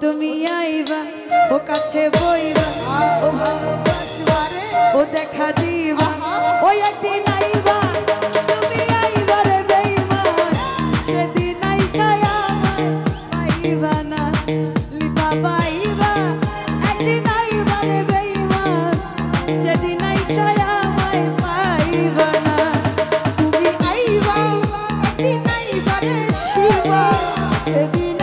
তুমি আইবা ও কাছে বইবা ও ভালোবাসবা রে ও দেখা দিবা ও একদিন আইবা তুমি আইবা রে বেঈমান সেদিন আইসা আমায় পাইবা না লিপা পাইবা একদিন আইবা রে বেঈমান সেদিন আইসা আমায় পাইবা না তুমি আইবা একদিন আইবা রে শিবা সেদিন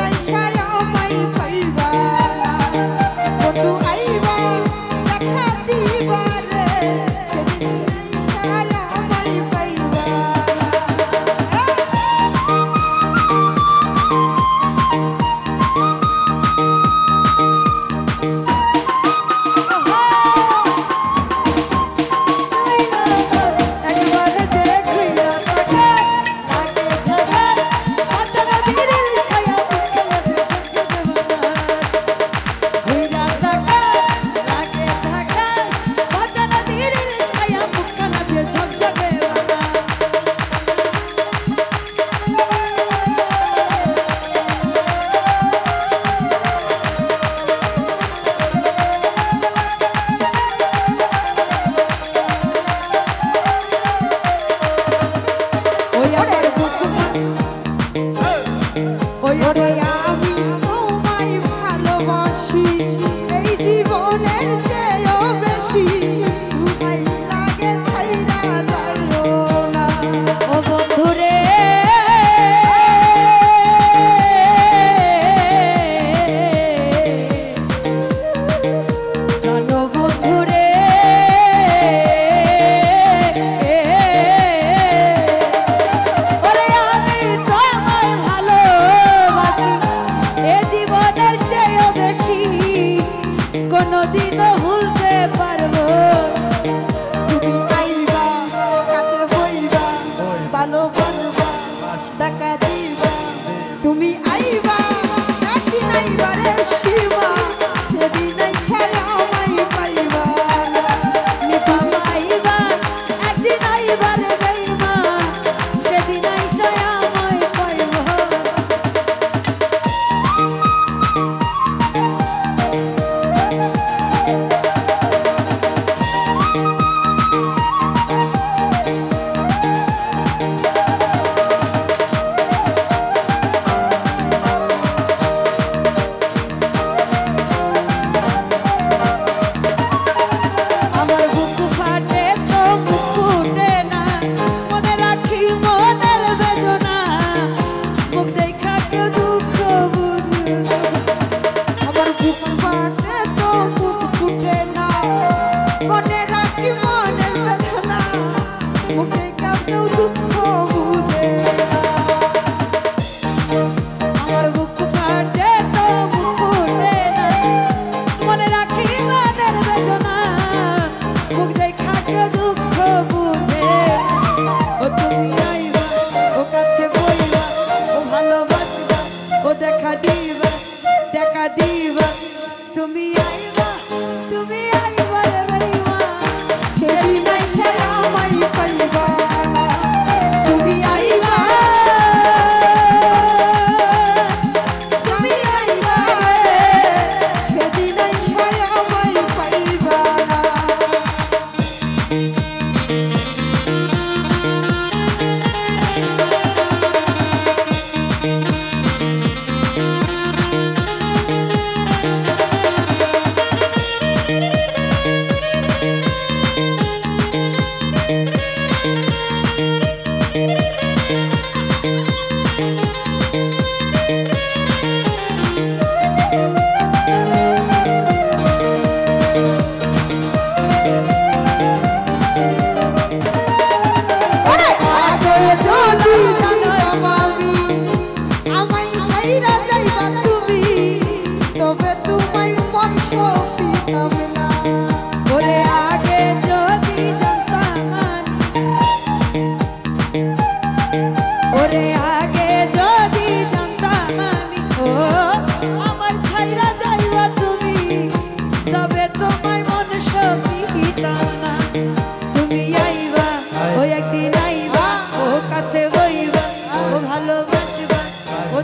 তুমি আইবা একদিন আইবা রে শিবা সেদিন আইসা আমায় পাইবা লিপা পাইবা একদিন আইবা রে বেঈমান সেদিন আইসা আমায় পাইবা দেখা দিবা তুমি আইবা রে বেঈমান সেদিন আইসা আমায় পাইবা তুমি আইবা সেদিন আইসা আমায় পাইবা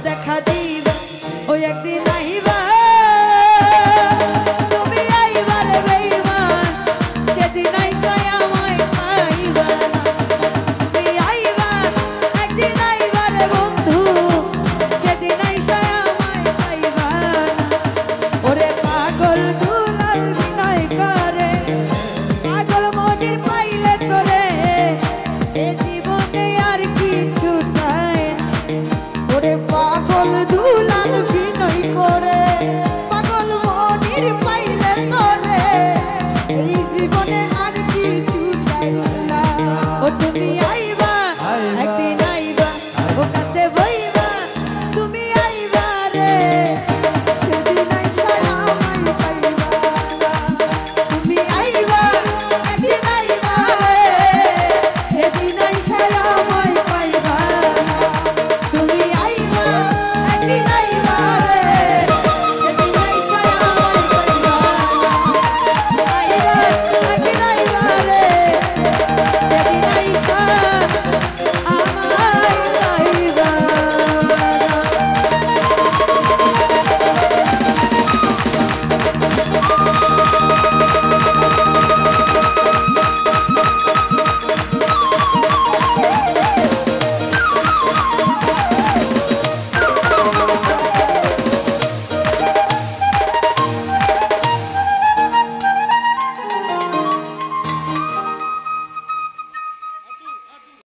দেখা দি